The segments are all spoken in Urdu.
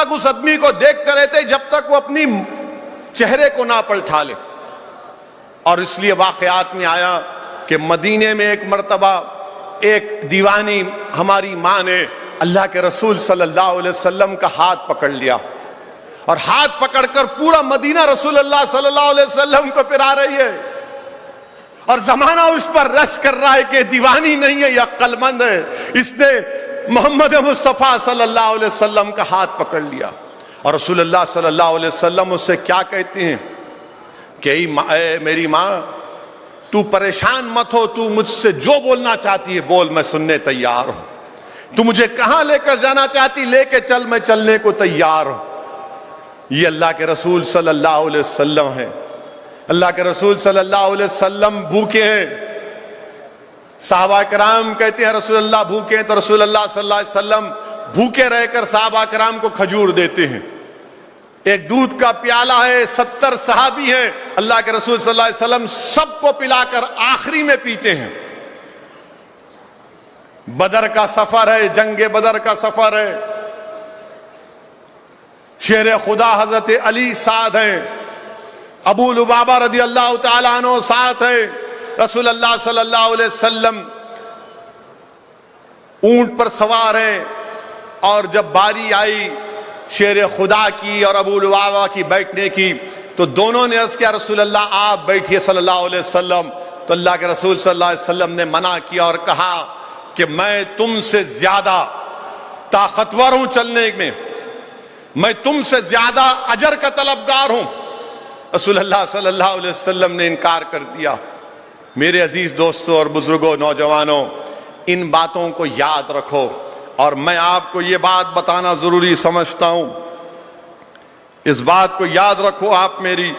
تک اس آدمی کو دیکھتے رہتے جب تک وہ اپنی چہرے کو نہ پلٹا لے. اور اس لیے واقعات میں آیا کہ مدینے میں ایک مرتبہ ایک دیوانی ہماری ماں نے اللہ کے رسول صلی اللہ علیہ وسلم کا ہاتھ پکڑ لیا اور ہاتھ پکڑ کر پورا مدینہ رسول اللہ صلی اللہ علیہ وسلم کو پھرا رہی ہے اور زمانہ اس پر رش کر رہا ہے کہ دیوانی نہیں ہے یہ عقل مند ہے, اس نے محمد مصطفیٰ صلی اللہ علیہ وسلم کا ہاتھ پکڑ لیا. اور رسول اللہ صلی اللہ علیہ وسلم اس سے کیا کہتے ہیں کہ اے میری ماں, تو پریشان مت ہو, تو مجھ سے جو بولنا چاہتی ہے بول, میں سننے تیار ہوں. تو مجھے کہاں لے کر جانا چاہتی لے کے چل, میں چلنے کو تیار ہوں. یہ اللہ کے رسول صلی اللہ علیہ وسلم ہیں. اللہ کے رسول صلی اللہ علیہ وسلم بھوکے ہیں. صحابہ کرام کہتے ہیں رسول اللہ بھوکے ہیں, تو رسول اللہ صلی اللہ علیہ وسلم بھوکے رہ کر صحابہ کرام کو کھجور دیتے ہیں. ایک دودھ کا پیالہ ہے, 70 صحابی ہیں, اللہ کے رسول صلی اللہ علیہ وسلم سب کو پلا کر آخری میں پیتے ہیں. بدر کا سفر ہے, جنگ بدر کا سفر ہے, شیر خدا حضرت علی ساتھ ہیں, ابو لبابہ رضی اللہ تعالیٰ عنہ ساتھ ہے, رسول اللہ صلی اللہ علیہ وسلم اونٹ پر سوار ہیں. اور جب باری آئی شیر خدا کی اور ابو لبابہ کی بیٹھنے کی تو دونوں نے عرض کیا رسول اللہ آپ بیٹھیے صلی اللہ علیہ وسلم. تو اللہ کے رسول صلی اللہ علیہ وسلم نے منع کیا اور کہا کہ میں تم سے زیادہ طاقتور ہوں چلنے میں تم سے زیادہ اجر کا طلبگار ہوں. رسول اللہ صلی اللہ علیہ وسلم نے انکار کر دیا. میرے عزیز دوستوں اور بزرگوں, نوجوانوں, ان باتوں کو یاد رکھو. اور میں آپ کو یہ بات بتانا ضروری سمجھتا ہوں, اس بات کو یاد رکھو آپ میری,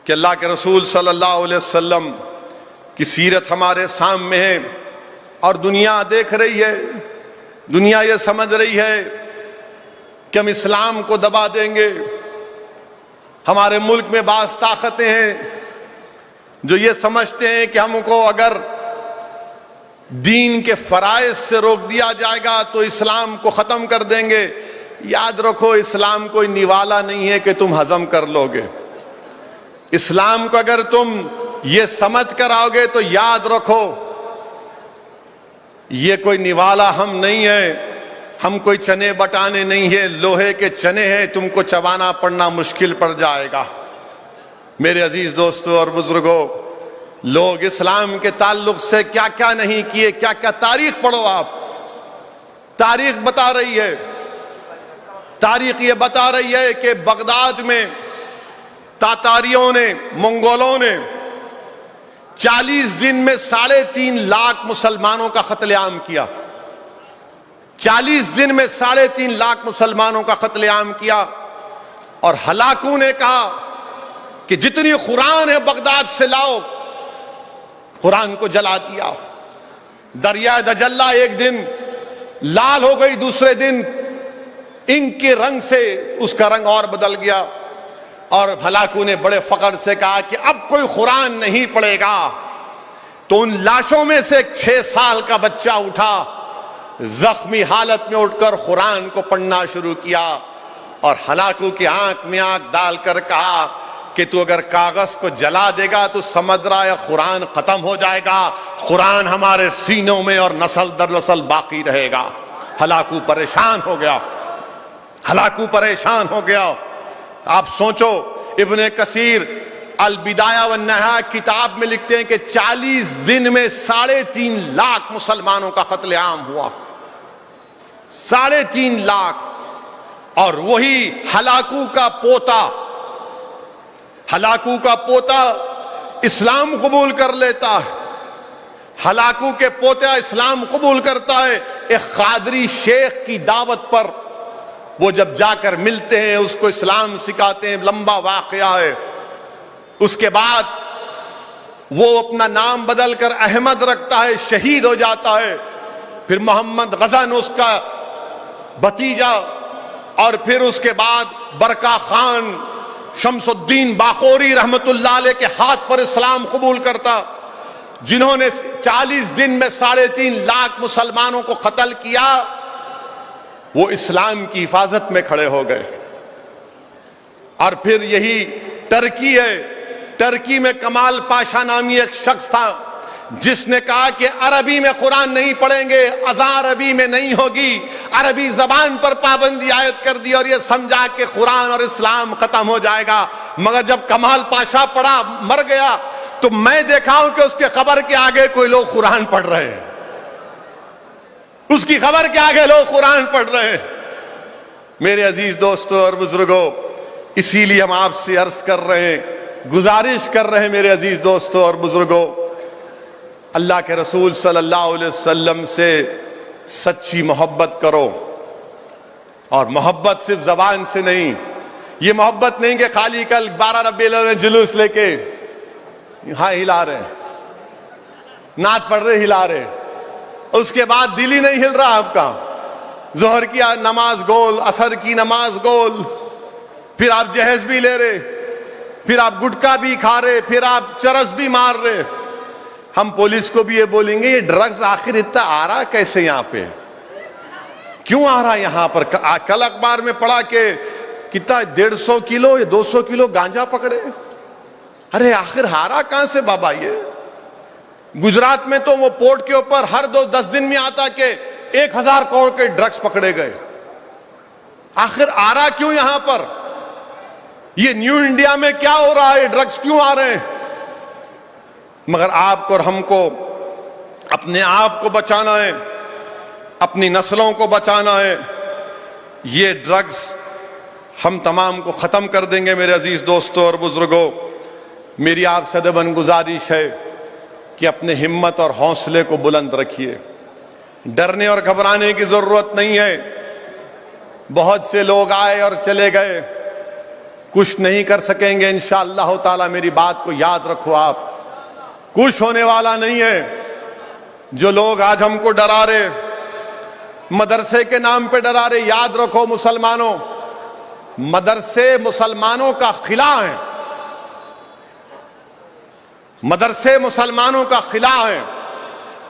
کہ اللہ کے رسول صلی اللہ علیہ وسلم کی سیرت ہمارے سامنے ہے اور دنیا دیکھ رہی ہے. دنیا یہ سمجھ رہی ہے کہ ہم اسلام کو دبا دیں گے. ہمارے ملک میں بعض طاقتیں ہیں جو یہ سمجھتے ہیں کہ ہم کو اگر دین کے فرائض سے روک دیا جائے گا تو اسلام کو ختم کر دیں گے. یاد رکھو اسلام کوئی نوالا نہیں ہے کہ تم ہضم کر لو گے. اسلام کو اگر تم یہ سمجھ کر آؤ گے تو یاد رکھو یہ کوئی نوالا ہم نہیں ہے, ہم کوئی چنے بٹانے نہیں ہیں, لوہے کے چنے ہیں, تم کو چبانا پڑنا مشکل پڑ جائے گا. میرے عزیز دوستوں اور بزرگوں, لوگ اسلام کے تعلق سے کیا کیا نہیں کیے, کیا کیا تاریخ پڑھو آپ. تاریخ بتا رہی ہے, تاریخ یہ بتا رہی ہے کہ بغداد میں تاتاریوں نے, منگولوں نے 40 دن میں 3.5 لاکھ مسلمانوں کا قتل عام کیا. 40 دن میں 3.5 لاکھ مسلمانوں کا قتل عام کیا. اور ہلاکوں نے کہا کہ جتنی قرآن ہے بغداد سے لاؤ. قرآن کو جلا دیا. دریائے دجلہ ایک دن لال ہو گئی, دوسرے دن انک کے رنگ سے اس کا رنگ اور بدل گیا. اور ہلاکوں نے بڑے فخر سے کہا کہ اب کوئی قرآن نہیں پڑھے گا. تو ان لاشوں میں سے ایک 6 سال کا بچہ اٹھا, زخمی حالت میں اٹھ کر قرآن کو پڑھنا شروع کیا. اور ہلاکوں کی آنکھ میں آنکھ ڈال کر کہا کہ تو اگر کاغذ کو جلا دے گا تو سمجھ رہا ہے قرآن ختم ہو جائے گا, قرآن ہمارے سینوں میں اور نسل در نسل باقی رہے گا. ہلاکو پریشان ہو گیا, ہلاکو پریشان ہو گیا. آپ سوچو, ابن کثیر البدایہ والنہایہ کتاب میں لکھتے ہیں کہ 40 دن میں 3.5 لاکھ مسلمانوں کا قتل عام ہوا. 3.5 لاکھ. اور وہی ہلاکو کا پوتا, ہلاکو کا پوتا اسلام قبول کر لیتا ہے. ہلاکو کے پوتا اسلام قبول کرتا ہے. ایک قادری شیخ کی دعوت پر وہ جب جا کر ملتے ہیں, اس کو اسلام سکھاتے ہیں, لمبا واقعہ ہے. اس کے بعد وہ اپنا نام بدل کر احمد رکھتا ہے, شہید ہو جاتا ہے. پھر محمد غزن اس کا بھتیجا, اور پھر اس کے بعد برکا خان شمس الدین باقوری رحمت اللہ علیہ کے ہاتھ پر اسلام قبول کرتا, جنہوں نے 40 دن میں 3.5 لاکھ مسلمانوں کو قتل کیا. وہ اسلام کی حفاظت میں کھڑے ہو گئے. اور پھر یہی ترکی ہے. ترکی میں کمال پاشا نامی ایک شخص تھا جس نے کہا کہ عربی میں قرآن نہیں پڑھیں گے, اذان عربی میں نہیں ہوگی, عربی زبان پر پابندی عائد کر دی اور یہ سمجھا کہ قرآن اور اسلام ختم ہو جائے گا. مگر جب کمال پاشا پڑھا, مر گیا, تو میں دیکھا ہوں کہ اس کے قبر کے آگے کوئی لوگ قرآن پڑھ رہے ہیں. اس کی قبر کے آگے لوگ قرآن پڑھ رہے ہیں. میرے عزیز دوستوں اور بزرگوں, اسی لیے ہم آپ سے عرض کر رہے ہیں, گزارش کر رہے ہیں میرے عزیز دوستوں اور بزرگوں, اللہ کے رسول صلی اللہ علیہ وسلم سے سچی محبت کرو. اور محبت صرف زبان سے نہیں. یہ محبت نہیں کہ خالی کل 12 ربیع الاول میں جلوس لے کے ہاں ہلا رہے ہیں, نعت پڑھ رہے ہلا رہے, اس کے بعد دل ہی نہیں ہل رہا آپ کا. ظہر کی نماز گول, عصر کی نماز گول, پھر آپ جہیز بھی لے رہے, پھر آپ گٹکا بھی کھا رہے, پھر آپ چرس بھی مار رہے. ہم پولیس کو بھی یہ بولیں گے, یہ ڈرگز آخر اتنا آ رہا کیسے یہاں پہ, کیوں آ رہا یہاں پر؟ کل اخبار میں پڑھا کہ کتنا 150 کلو یا 200 کلو گانجا پکڑے. ارے آخر ہارا کہاں سے بابا یہ؟ گجرات میں تو وہ پورٹ کے اوپر ہر 10 دن میں آتا کہ 1000 کروڑ کے ڈرگز پکڑے گئے. آخر آ رہا کیوں یہاں پر؟ یہ نیو انڈیا میں کیا ہو رہا ہے؟ ڈرگز کیوں آ رہے ہیں؟ مگر آپ کو اور ہم کو اپنے آپ کو بچانا ہے, اپنی نسلوں کو بچانا ہے. یہ ڈرگز ہم تمام کو ختم کر دیں گے. میرے عزیز دوستوں اور بزرگوں, میری آپ سے ادباً گزارش ہے کہ اپنے ہمت اور حوصلے کو بلند رکھیے. ڈرنے اور گھبرانے کی ضرورت نہیں ہے. بہت سے لوگ آئے اور چلے گئے, کچھ نہیں کر سکیں گے انشاءاللہ تعالی. میری بات کو یاد رکھو, آپ کچھ ہونے والا نہیں ہے. جو لوگ آج ہم کو ڈرا رہے, مدرسے کے نام پہ ڈرا رہے, یاد رکھو مسلمانوں, مدرسے مسلمانوں کا خلا ہے. مدرسے مسلمانوں کا خلا ہے.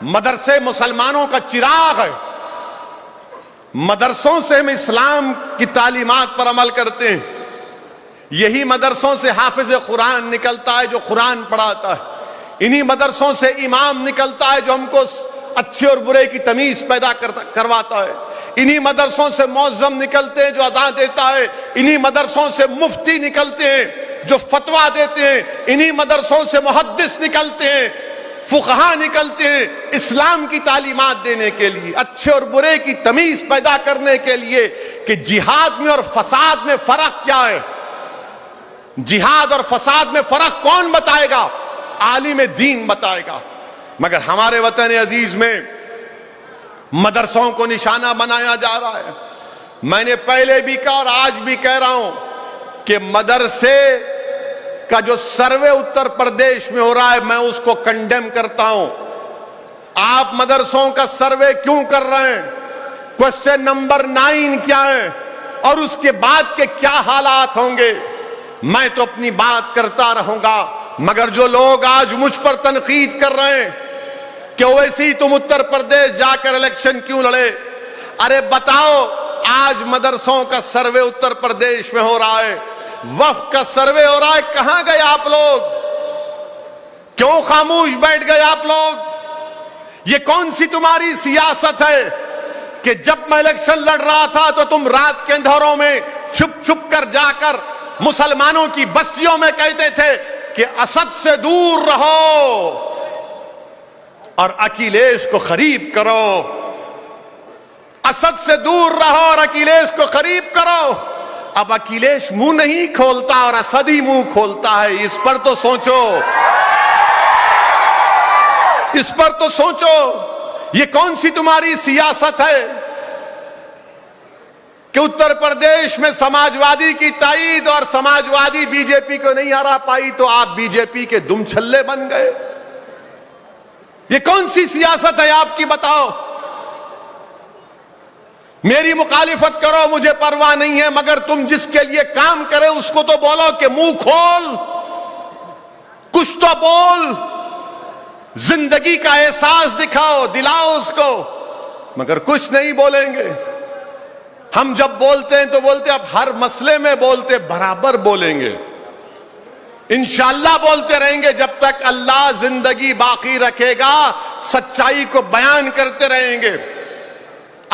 مدرسے مسلمانوں کا چراغ ہے. مدرسوں سے ہم اسلام کی تعلیمات پر عمل کرتے ہیں. یہی مدرسوں سے حافظ قرآن نکلتا ہے جو قرآن پڑھاتا ہے. انہی مدرسوں سے امام نکلتا ہے جو ہم کو اچھے اور برے کی تمیز پیدا کرواتا ہے. انہی مدرسوں سے مؤذن نکلتے ہیں جو اذان دیتا ہے. انہی مدرسوں سے مفتی نکلتے ہیں جو فتویٰ دیتے ہیں. انہی مدرسوں سے محدث نکلتے ہیں, فقہا نکلتے ہیں اسلام کی تعلیمات دینے کے لیے, اچھے اور برے کی تمیز پیدا کرنے کے لیے کہ جہاد میں اور فساد میں فرق کیا ہے. جہاد اور فساد میں فرق کون بتائے گا؟ عالم دین بتائے گا. مگر ہمارے وطن عزیز میں مدرسوں کو نشانہ بنایا جا رہا ہے. میں نے پہلے بھی کہا اور آج بھی کہہ رہا ہوں کہ مدرسے کا جو سروے اتر پردیش میں ہو رہا ہے میں اس کو کنڈیم کرتا ہوں. آپ مدرسوں کا سروے کیوں کر رہے ہیں؟ کوسچن نمبر 9 کیا ہے اور اس کے بعد کے کیا حالات ہوں گے؟ میں تو اپنی بات کرتا رہوں گا, مگر جو لوگ آج مجھ پر تنقید کر رہے ہیں کہ ویسے ہی تم اتر پردیش جا کر الیکشن کیوں لڑے, ارے بتاؤ آج مدرسوں کا سروے اتر پردیش میں ہو رہا ہے, وقف کا سروے ہو رہا ہے, کہاں گئے آپ لوگ؟ کیوں خاموش بیٹھ گئے آپ لوگ؟ یہ کون سی تمہاری سیاست ہے کہ جب میں الیکشن لڑ رہا تھا تو تم رات کے اندھیروں میں چھپ چھپ کر جا کر مسلمانوں کی بستیوں میں کہتے تھے کہ اسد سے دور رہو اور اکیلیش کو قریب کرو, اسد سے دور رہو اور اکیلیش کو قریب کرو. اب اکیلیش منہ نہیں کھولتا اور اسد ہی منہ کھولتا ہے. اس پر تو سوچو, اس پر تو سوچو. یہ کون سی تمہاری سیاست ہے کہ اتر پردیش میں سماجوادی کی تائید اور سماجوادی بی جے پی کو نہیں ہرا پائی تو آپ بی جے پی کے دم چھلے بن گئے؟ یہ کون سی سیاست ہے آپ کی؟ بتاؤ. میری مخالفت کرو مجھے پرواہ نہیں ہے, مگر تم جس کے لیے کام کرے اس کو تو بولو کہ منہ کھول, کچھ تو بول, زندگی کا احساس دکھاؤ, دلاؤ اس کو, مگر کچھ نہیں بولیں گے. ہم جب بولتے ہیں تو بولتے اب ہر مسئلے میں بولتے برابر بولیں گے، انشاءاللہ بولتے رہیں گے جب تک اللہ زندگی باقی رکھے گا، سچائی کو بیان کرتے رہیں گے۔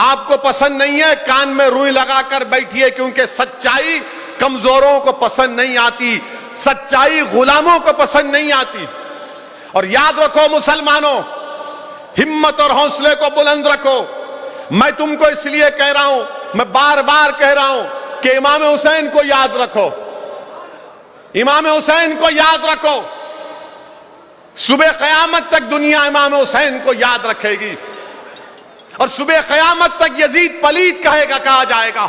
آپ کو پسند نہیں ہے، کان میں روئی لگا کر بیٹھیے، کیونکہ سچائی کمزوروں کو پسند نہیں آتی، سچائی غلاموں کو پسند نہیں آتی۔ اور یاد رکھو مسلمانوں، ہمت اور حوصلے کو بلند رکھو۔ میں تم کو اس لیے کہہ رہا ہوں، میں بار بار کہہ رہا ہوں کہ امام حسین کو یاد رکھو، امام حسین کو یاد رکھو۔ صبح قیامت تک دنیا امام حسین کو یاد رکھے گی، اور صبح قیامت تک یزید پلید کہا جائے گا۔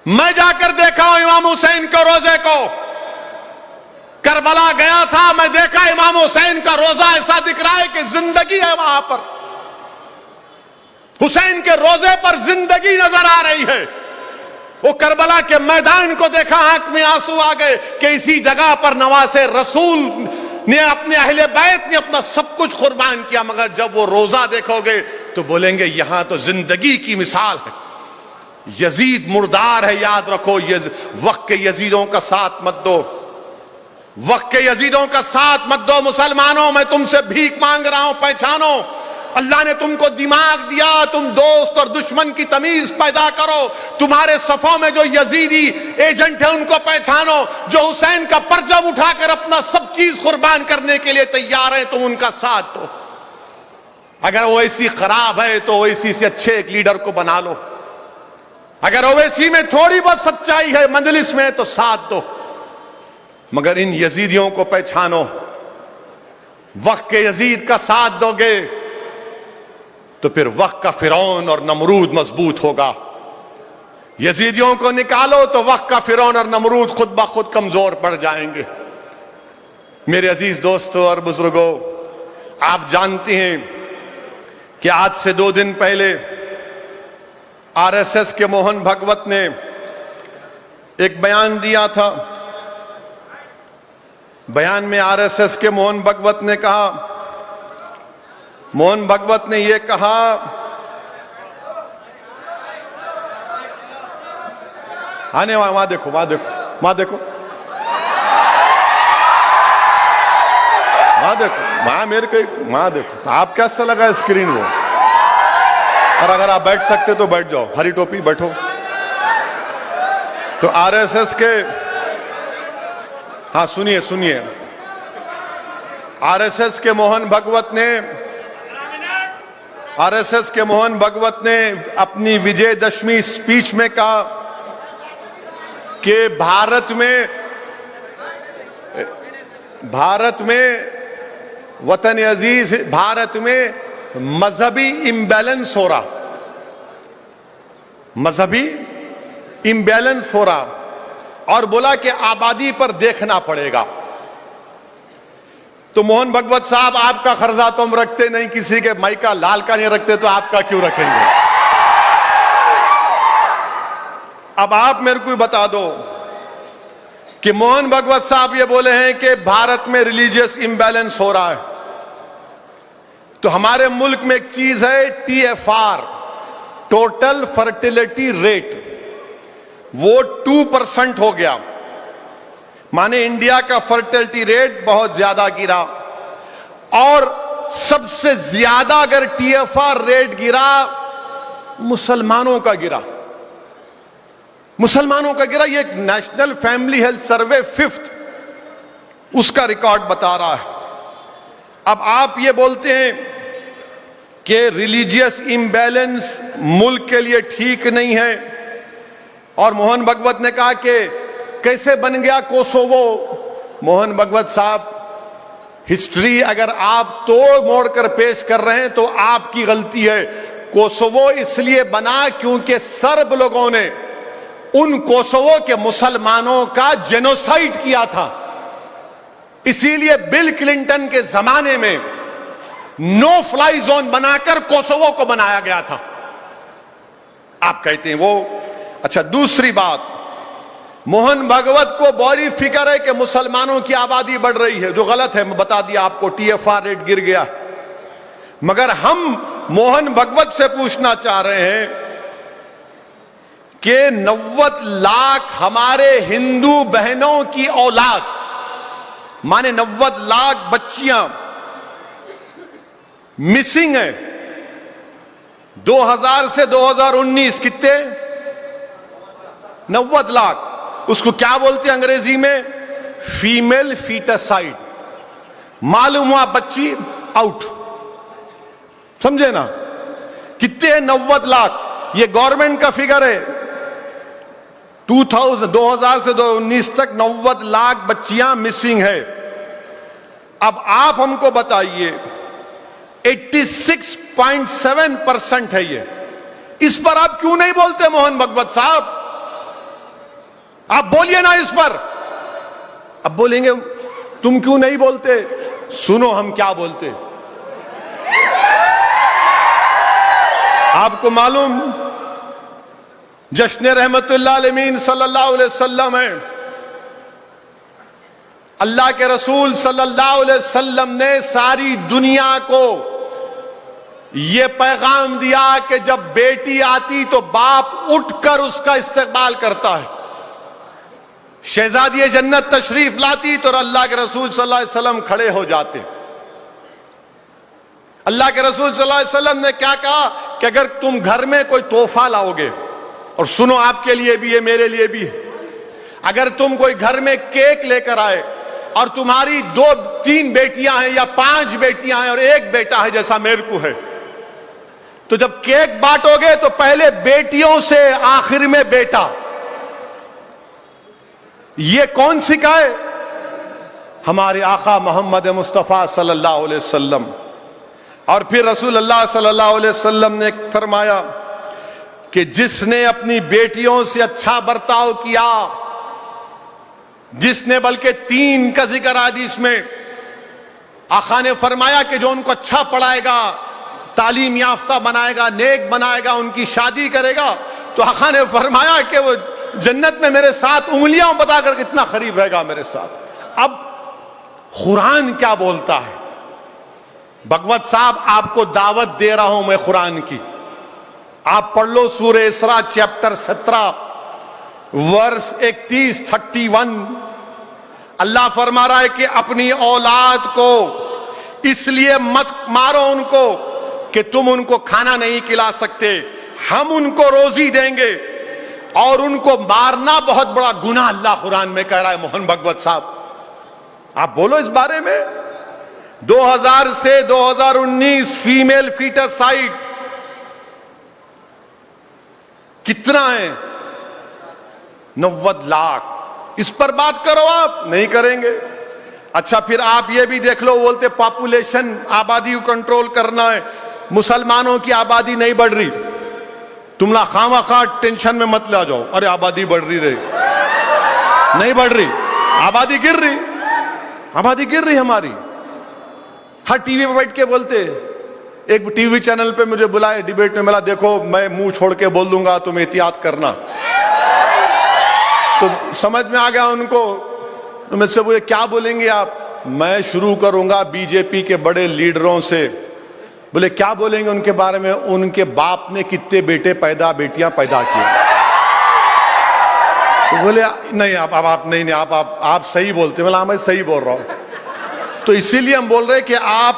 میں جا کر دیکھا ہوں امام حسین کو روزے کو، کربلا گیا تھا، میں دیکھا امام حسین کا روزہ ایسا دکھ رہا ہے کہ زندگی ہے وہاں پر، حسین کے روزے پر زندگی نظر آ رہی ہے۔ وہ کربلا کے میدان کو دیکھا، آنکھ میں آنسو آ گئے کہ اسی جگہ پر نواز رسول نے اپنے اہل بیت نے اپنا سب کچھ قربان کیا، مگر جب وہ روزہ دیکھو گے تو بولیں گے یہاں تو زندگی کی مثال ہے۔ یزید مردار ہے، یاد رکھو، وقت کے یزیدوں کا ساتھ مت دو، وقت کے یزیدوں کا ساتھ مت دو۔ مسلمانوں، میں تم سے بھیک مانگ رہا ہوں، پہچانو۔ اللہ نے تم کو دماغ دیا، تم دوست اور دشمن کی تمیز پیدا کرو۔ تمہارے صفوں میں جو یزیدی ایجنٹ ہیں ان کو پہچانو، جو حسین کا پرچم اٹھا کر اپنا سب چیز قربان کرنے کے لیے تیار ہیں، تم ان کا ساتھ دو۔ اگر اویسی خراب ہے تو اویسی سے اچھے ایک لیڈر کو بنا لو، اگر اویسی میں تھوڑی بہت سچائی ہے مجلس میں تو ساتھ دو، مگر ان یزیدیوں کو پہچانو۔ وقت کے یزید کا ساتھ دو گے تو پھر وقت کا فرعون اور نمرود مضبوط ہوگا۔ یزیدیوں کو نکالو تو وقت کا فرعون اور نمرود خود بخود کمزور پڑ جائیں گے۔ میرے عزیز دوستو اور بزرگوں، آپ جانتے ہیں کہ آج سے 2 دن پہلے آر ایس ایس کے موہن بھگوت نے ایک بیان دیا تھا۔ بیان میں آر ایس ایس کے موہن بھگوت نے کہا، موہن بھگوت نے یہ کہا آنے وہاں دیکھو، وہاں دیکھو، وہاں دیکھو، وہاں دیکھو، وہاں میرے کو وہاں دیکھو، آپ کیسا لگا اسکرین وہ؟ اور اگر آپ بیٹھ سکتے تو بیٹھ جاؤ، ہری ٹوپی بیٹھو۔ تو آر ایس ایس کے، ہاں سنیے سنیے، آر ایس ایس کے موہن بھگوت نے، آر ایس ایس کے موہن بھگوت نے اپنی وجے دشمی اسپیچ میں کہا کہ بھارت میں وطن عزیز، بھارت میں مذہبی امبیلنس ہو رہا، مذہبی امبیلنس ہو رہا، اور بولا کہ آبادی پر دیکھنا پڑے گا۔ تو موہن بھگوت صاحب، آپ کا قرضہ تو ہم رکھتے نہیں، کسی کے مائی کا لال کا نہیں رکھتے، تو آپ کا کیوں رکھیں گے؟ اب آپ میرے کو بتا دو کہ موہن بھگوت صاحب یہ بولے ہیں کہ بھارت میں ریلیجیس امبیلنس ہو رہا ہے، تو ہمارے ملک میں ایک چیز ہے T F R, total fertility rate, وہ 2% ہو گیا، مانے انڈیا کا فرٹیلیٹی ریٹ بہت زیادہ گرا، اور سب سے زیادہ اگر ٹی ایف آر ریٹ گرا مسلمانوں کا گرا، مسلمانوں کا گرا۔ یہ ایک national family health survey 5th اس کا ریکارڈ بتا رہا ہے۔ اب آپ یہ بولتے ہیں کہ ریلیجیس امبیلنس ملک کے لیے ٹھیک نہیں ہے، اور موہن بھگوت نے کہا کہ کیسے بن گیا کوسوو؟ موہن بھگوت صاحب، ہسٹری اگر آپ توڑ موڑ کر پیش کر رہے ہیں تو آپ کی غلطی ہے۔ کوسوو اس لیے بنا کیونکہ سرب لوگوں نے ان کوسوو کے مسلمانوں کا جینوسائیڈ کیا تھا، اسی لیے بل کلنٹن کے زمانے میں نو فلائی زون بنا کر کوسوو کو بنایا گیا تھا۔ آپ کہتے ہیں وہ اچھا۔ دوسری بات، موہن بھگوت کو بڑی فکر ہے کہ مسلمانوں کی آبادی بڑھ رہی ہے، جو غلط ہے، میں بتا دیا آپ کو، ٹی ایف آر ریٹ گر گیا، مگر ہم موہن بھگوت سے پوچھنا چاہ رہے ہیں کہ 90 لاکھ ہمارے ہندو بہنوں کی اولاد، مانے 90 لاکھ بچیاں مسنگ ہیں 2000 سے 2019. کتنے؟ 90 لاکھ. اس کو کیا بولتے ہیں انگریزی میں؟ فیمیل فیٹاسائڈ. معلوم ہوا بچی آؤٹ. سمجھے نا؟ کتنے ہیں؟ 90 لاکھ. یہ گورنمنٹ کا فگر ہے. 2000 سے 2019 تک 90 لاکھ بچیاں مسنگ ہے. اب آپ ہم کو بتائیے 86.7% ہے یہ. اس پر آپ کیوں نہیں بولتے موہن بھگوت صاحب؟ آپ بولیے نا اس پر. اب بولیں گے تم کیوں نہیں بولتے؟ سنو ہم کیا بولتے. آپ کو معلوم جشن رحمت اللہ علیہ صلی اللہ علیہ وسلم ہے. اللہ کے رسول صلی اللہ علیہ وسلم نے ساری دنیا کو یہ پیغام دیا کہ جب بیٹی آتی تو باپ اٹھ کر اس کا استقبال کرتا ہے. شہزادی جنت تشریف لاتی تو اللہ کے رسول صلی اللہ علیہ وسلم کھڑے ہو جاتے. اللہ کے رسول صلی اللہ علیہ وسلم نے کیا کہا کہ اگر تم گھر میں کوئی تحفہ لاؤ گے، اور سنو آپ کے لیے بھی ہے میرے لیے بھی ہے، اگر تم کوئی گھر میں کیک لے کر آئے اور تمہاری 2-3 بیٹیاں ہیں یا 5 بیٹیاں ہیں اور 1 بیٹا ہے جیسا میرے کو ہے، تو جب کیک بانٹو گے تو پہلے بیٹیوں سے آخر میں بیٹا. یہ کون سکھائے؟ ہمارے آقا محمد مصطفیٰ صلی اللہ علیہ وسلم. اور پھر رسول اللہ صلی اللہ علیہ وسلم نے فرمایا کہ جس نے اپنی بیٹیوں سے اچھا برتاؤ کیا، جس نے بلکہ 3 کا ذکر حدیث میں آقا نے فرمایا کہ جو ان کو اچھا پڑھائے گا، تعلیم یافتہ بنائے گا، نیک بنائے گا، ان کی شادی کرے گا، تو آقا نے فرمایا کہ وہ جنت میں میرے ساتھ انگلیاں بتا کر کتنا قریب رہے گا میرے ساتھ. اب قرآن کیا بولتا ہے؟ بھگوت صاحب آپ کو دعوت دے رہا ہوں میں قرآن کی. آپ پڑھ لو سورہ اسراء چیپٹر 17 ورس 31 اللہ فرما رہا ہے کہ اپنی اولاد کو اس لیے مت مارو ان کو کہ تم ان کو کھانا نہیں کھلا سکتے، ہم ان کو روزی دیں گے. اور ان کو مارنا بہت بڑا گناہ اللہ قرآن میں کہہ رہا ہے. موہن بھگوت صاحب آپ بولو اس بارے میں. 2000 سے 2019 فیمیل فیٹاسائڈ کتنا ہے؟ 90 لاکھ. اس پر بات کرو. آپ نہیں کریں گے. اچھا پھر آپ یہ بھی دیکھ لو، بولتے پاپولیشن آبادی کو کنٹرول کرنا ہے. مسلمانوں کی آبادی نہیں بڑھ رہی. تم لا خواہ خواہ ٹینشن میں مت لے جاؤ، ارے آبادی بڑھ رہی نہیں بڑھ رہی، آبادی گر رہی. آبادی گر رہی ہماری. ہر ٹی وی پہ بیٹھ کے بولتے. ایک ٹی وی چینل پہ مجھے بلائے ڈیبیٹ میں، ملا دیکھو میں منہ چھوڑ کے بول دوں گا تم احتیاط کرنا. تو سمجھ میں آ گیا ان کو. مجھ سے بولے کیا بولیں گے آپ؟ میں شروع کروں گا بی جے پی کے بڑے لیڈروں سے. بولے کیا بولیں گے ان کے بارے میں؟ ان کے باپ نے کتنے بیٹے بیٹیاں پیدا کیے. تو بولے نہیں آپ نہیں آپ صحیح بولتے. بولا میں صحیح بول رہا ہوں. تو اسی لیے ہم بول رہے کہ آپ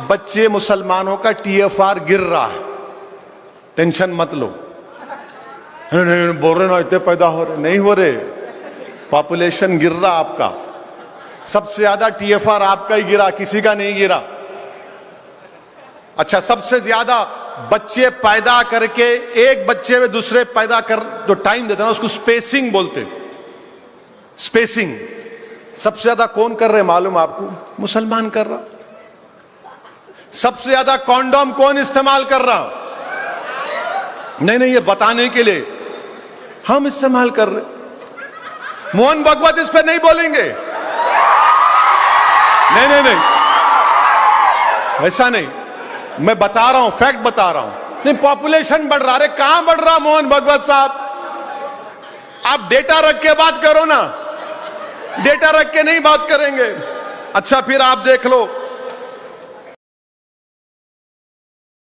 بچے مسلمانوں کا TFR گر رہا ہے، ٹینشن مت لو. بول رہے نا اتنے پیدا ہو رہے، نہیں ہو رہے. پاپولیشن گر رہا آپ کا. سب سے زیادہ TFR آپ کا ہی گرا، کسی کا نہیں گرا. اچھا سب سے زیادہ بچے پیدا کر کے ایک بچے میں دوسرے پیدا کر جو ٹائم دیتا نا اس کو سپیسنگ بولتے. سپیسنگ سب سے زیادہ کون کر رہے معلوم آپ کو؟ مسلمان کر رہا. سب سے زیادہ کانڈوم کون استعمال کر رہا؟ نہیں یہ بتانے کے لیے ہم استعمال کر رہے. موہن بھگوت اس پہ نہیں بولیں گے. نہیں ایسا نہیں. میں بتا رہا ہوں، فیکٹ بتا رہا ہوں. نہیں پاپولیشن بڑھ رہا. ارے کہاں بڑھ رہا موہن بھگوت صاحب؟ آپ ڈیٹا رکھ کے بات کرو نا. ڈیٹا رکھ کے نہیں بات کریں گے. اچھا پھر آپ دیکھ لو